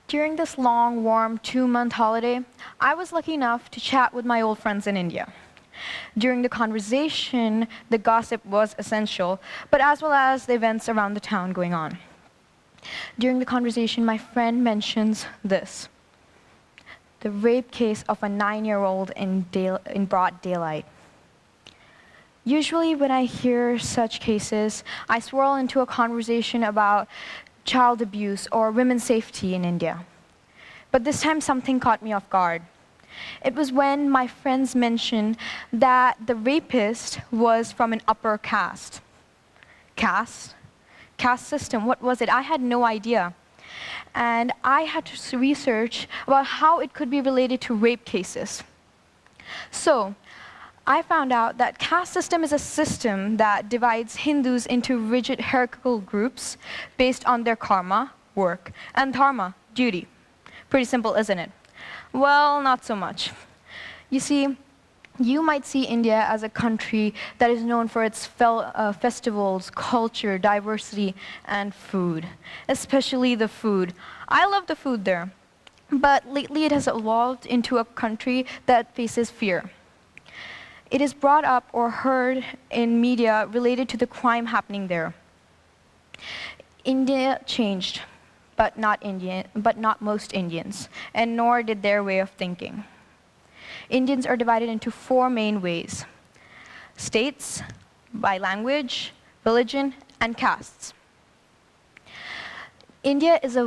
During this long, warm 2-month holiday, I was lucky enough to chat with my old friends in India. During the conversation, the gossip was essential, but as well as the events around the town going on. During the conversation, my friend mentions this: the rape case of a 9-year-old in broad daylight. Usually when I hear such cases, I swirl into a conversation about child abuse or women's safety in India. But this time something caught me off guard. It was when my friends mentioned that the rapist was from an upper caste. Caste? Caste system, what was it? I had no idea. And I had to research about how it could be related to rape cases. So, I found out that caste system is a system that divides Hindus into rigid hierarchical groups based on their karma, work, and dharma, duty. Pretty simple, isn't it? Well, not so much. You see, you might see India as a country that is known for its festivals, culture, diversity, and food, especially the food. I love the food there, but lately it has evolved into a country that faces fear. It is brought up or heard in media related to the crime happening there. India changed, but not most Indians, and nor did their way of thinking. Indians are divided into 4 main ways: states, by language, religion, and castes. India is a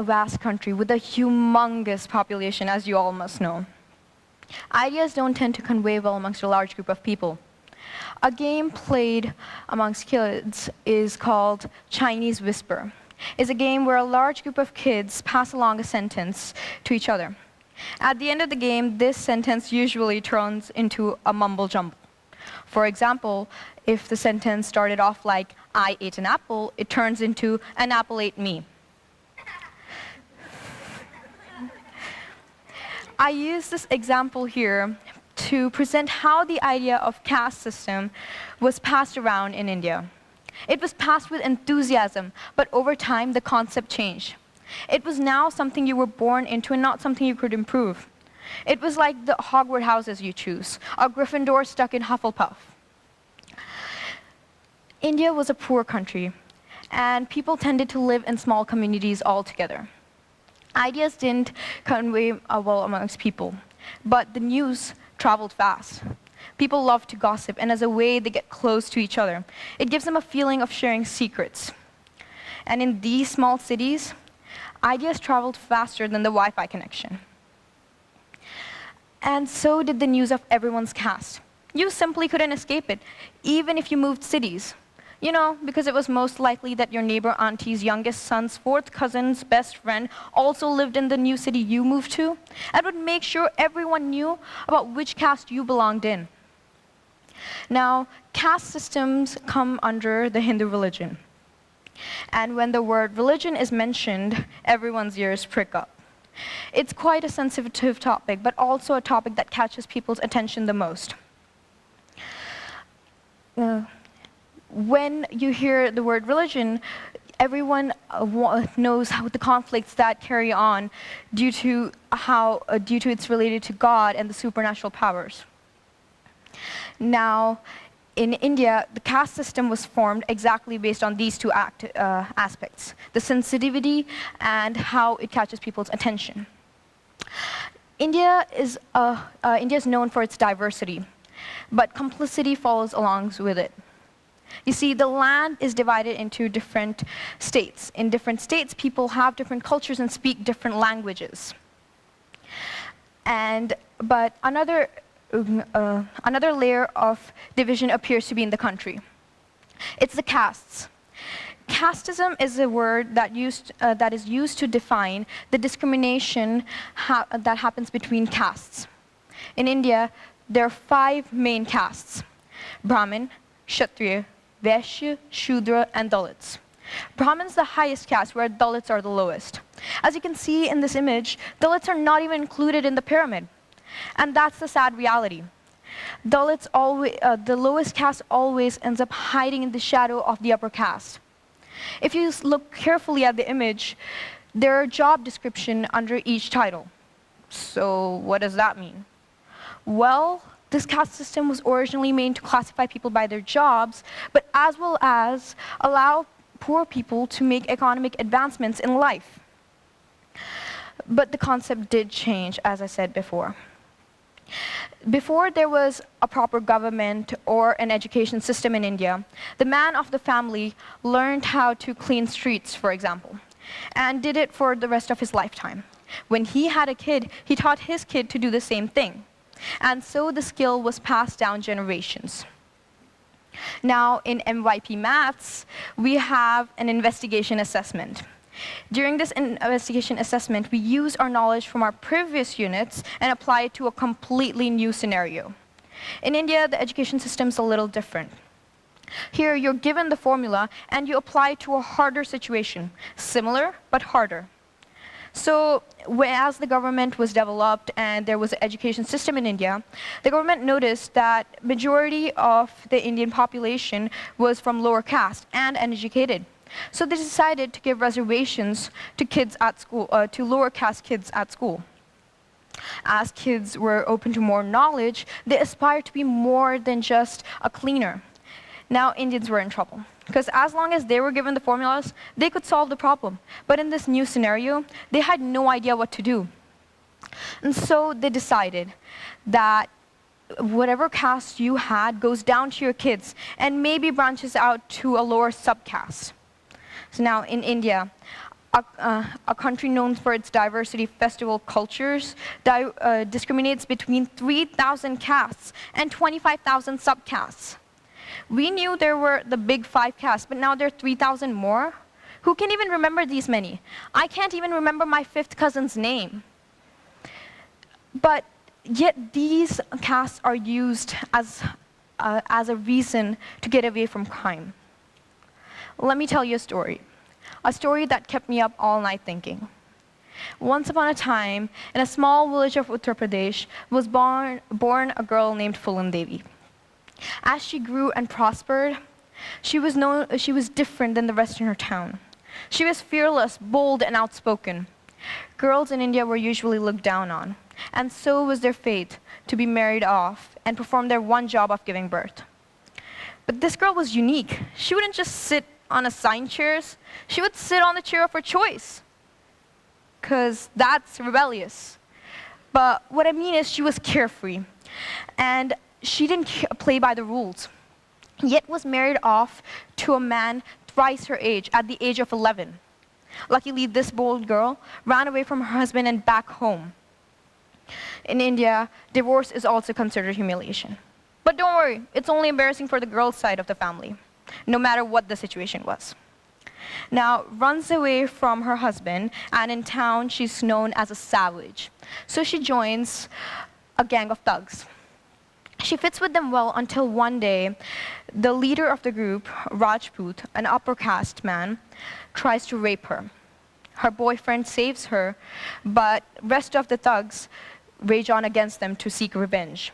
vast country with a humongous population, as you all must know. Ideas don't tend to convey well amongst a large group of people. A game played amongst kids is called Chinese Whisper. It's a game where a large group of kids pass along a sentence to each other. At the end of the game, this sentence usually turns into a mumble jumble. For example, if the sentence started off like, "I ate an apple," it turns into, "An apple ate me." I use this example here to present how the idea of caste system was passed around in India. It was passed with enthusiasm, but over time the concept changed. It was now something you were born into and not something you could improve. It was like the Hogwarts houses you choose, or Gryffindor stuck in Hufflepuff. India was a poor country, and people tended to live in small communities altogether. Ideas didn't convey well amongst people, but the news traveled fast. People love to gossip, and as a way they get close to each other. It gives them a feeling of sharing secrets. And in these small cities, ideas traveled faster than the Wi-Fi connection. And so did the news of everyone's caste. You simply couldn't escape it, even if you moved cities. You know, because it was most likely that your neighbor auntie's youngest son's 4th cousin's best friend also lived in the new city you moved to, and would make sure everyone knew about which caste you belonged in. Now, caste systems come under the Hindu religion. And when the word religion is mentioned, everyone's ears prick up. It's quite a sensitive topic, but also a topic that catches people's attention the most. When you hear the word religion, everyone knows how the conflicts that carry on due to it's related to God and the supernatural powers. Now, in India, the caste system was formed exactly based on these 2 aspects: the sensitivity and how it catches people's attention. India is known for its diversity, but complicity follows along with it. You see, the land is divided into different states. In different states, people have different cultures and speak different languages. But another layer of division appears to be in the country. It's the castes. Casteism is a word that is used to define the discrimination that happens between castes. In India, there are 5 main castes: Brahmin, Kshatriya, Vaishya, Shudra, and Dalits. Brahmin is the highest caste, where Dalits are the lowest. As you can see in this image, Dalits are not even included in the pyramid. And that's the sad reality. Dalits the lowest caste always ends up hiding in the shadow of the upper caste. If you look carefully at the image, there are job description under each title. So what does that mean? Well, this caste system was originally made to classify people by their jobs, but as well as allow poor people to make economic advancements in life. But the concept did change, as I said before. Before there was a proper government or an education system in India, the man of the family learned how to clean streets, for example, and did it for the rest of his lifetime. When he had a kid, he taught his kid to do the same thing. And so the skill was passed down generations. Now, in MYP Maths, we have an investigation assessment. During this investigation assessment, we use our knowledge from our previous units and apply it to a completely new scenario. In India, the education system is a little different. Here, you're given the formula and you apply it to a harder situation, similar but harder. So, as the government was developed and there was an education system in India, the government noticed that majority of the Indian population was from lower caste and uneducated. So they decided to give reservations to kids at school, to lower caste kids at school. As kids were open to more knowledge, they aspired to be more than just a cleaner. Now Indians were in trouble, because as long as they were given the formulas, they could solve the problem. But in this new scenario, they had no idea what to do. And so they decided that whatever caste you had goes down to your kids and maybe branches out to a lower subcaste. So now in India, a country known for its diversity festival cultures discriminates between 3,000 castes and 25,000 subcastes. We knew there were the big 5 castes, but now there are 3,000 more? Who can even remember these many? I can't even remember my 5th cousin's name. But yet these castes are used as a reason to get away from crime. Let me tell you a story that kept me up all night thinking. Once upon a time, in a small village of Uttar Pradesh, was born a girl named Phulan Devi. As she grew and prospered, she was different than the rest in her town. She was fearless, bold, and outspoken. Girls in India were usually looked down on, and so was their fate to be married off and perform their one job of giving birth. But this girl was unique. She wouldn't just sit on assigned chairs. She would sit on the chair of her choice, because that's rebellious. But what I mean is she was carefree, and she didn't play by the rules, yet was married off to a man twice her age, at the age of 11. Luckily, this bold girl ran away from her husband and back home. In India, divorce is also considered humiliation. But don't worry, it's only embarrassing for the girl's side of the family, no matter what the situation was. Now, runs away from her husband, and in town, she's known as a savage. So she joins a gang of thugs. She fits with them well until one day, the leader of the group, Rajput, an upper caste man, tries to rape her. Her boyfriend saves her, but rest of the thugs rage on against them to seek revenge.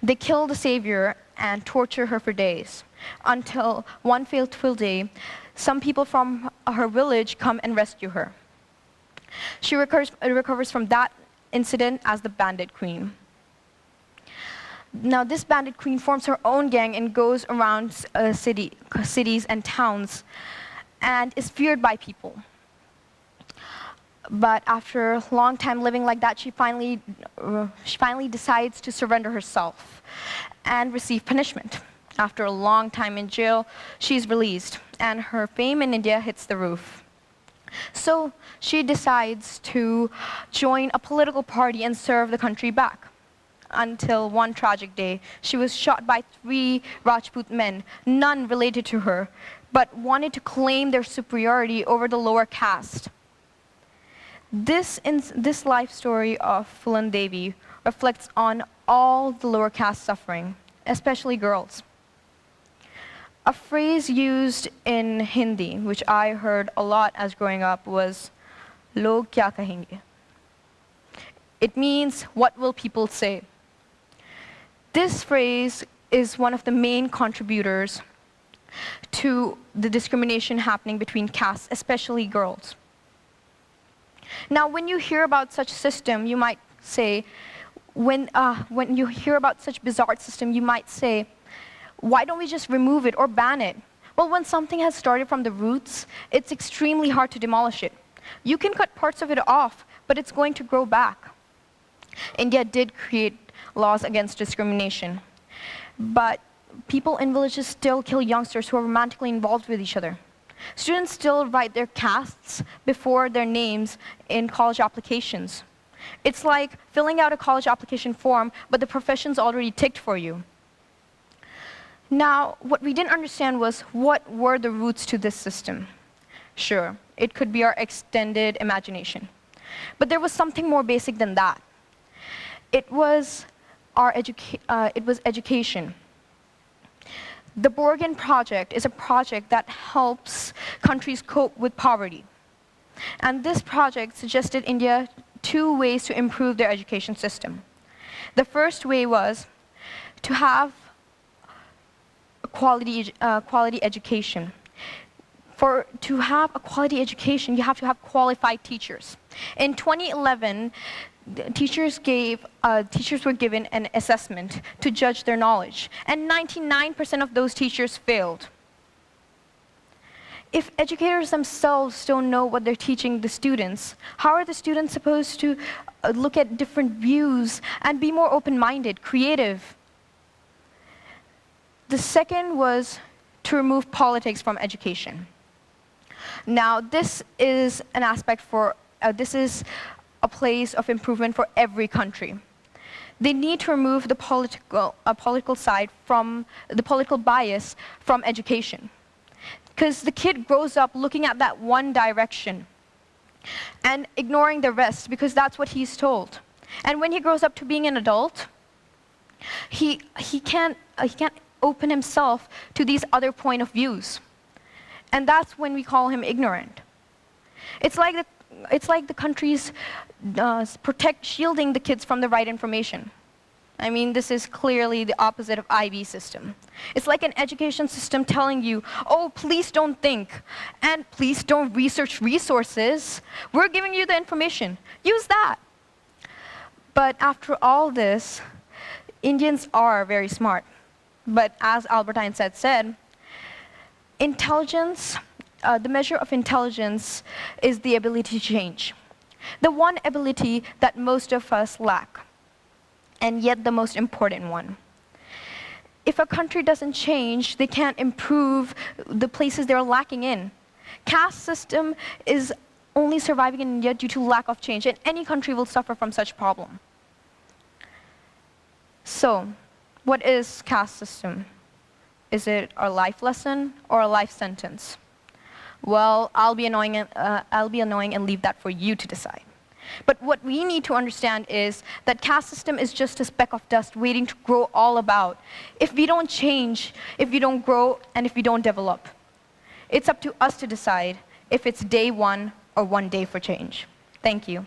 They kill the savior and torture her for days, until one fateful day, some people from her village come and rescue her. She recovers from that incident as the bandit queen. Now, this bandit queen forms her own gang and goes around cities and towns and is feared by people. But after a long time living like that, she finally decides to surrender herself and receive punishment. After a long time in jail, she's released, and her fame in India hits the roof. So she decides to join a political party and serve the country back. Until one tragic day, she was shot by 3 Rajput men, none related to her, but wanted to claim their superiority over the lower caste. This life story of Phulan Devi reflects on all the lower caste suffering, especially girls. A phrase used in Hindi, which I heard a lot as growing up, was "Log kya kahenge?" It means, what will people say? This phrase is one of the main contributors to the discrimination happening between castes, especially girls. Now, when you hear about such system, you might say, when you hear about such bizarre system, you might say, why don't we just remove it or ban it? Well, when something has started from the roots, it's extremely hard to demolish it. You can cut parts of it off, but it's going to grow back. India did create laws against discrimination, but people in villages still kill youngsters who are romantically involved with each other. Students still write their castes before their names in college applications. It's like filling out a college application form, but the profession's already ticked for you. Now, what we didn't understand was what were the roots to this system. Sure, it could be our extended imagination. But there was something more basic than that. It was education. The Borgen Project is a project that helps countries cope with poverty. And this project suggested India 2 ways to improve their education system. The first way was to have quality education. To have a quality education, you have to have qualified teachers. In 2011, teachers were given an assessment to judge their knowledge, and 99% of those teachers failed. If educators themselves don't know what they're teaching the students, how are the students supposed to look at different views and be more open-minded, creative? The second was to remove politics from education. Now, this is an aspect this is a place of improvement for every country. They need to remove the political side from the political bias from education. Because the kid grows up looking at that one direction and ignoring the rest because that's what he's told. And when he grows up to being an adult, he can't open himself to these other point of views. And that's when we call him ignorant. It's like the countries shielding the kids from the right information. I mean, this is clearly the opposite of IB system. It's like an education system telling you, oh, please don't think, and please don't research resources. We're giving you the information. Use that. But after all this, Indians are very smart. But as Albert Einstein said, intelligence, the measure of intelligence is the ability to change. The one ability that most of us lack, and yet the most important one. If a country doesn't change, they can't improve the places they're lacking in. Caste system is only surviving in India due to lack of change, and any country will suffer from such problem. So, what is caste system? Is it a life lesson or a life sentence? Well, I'll be annoying and leave that for you to decide. But what we need to understand is that caste system is just a speck of dust waiting to grow all about. If we don't change, if we don't grow, and if we don't develop, it's up to us to decide if it's day one or one day for change. Thank you.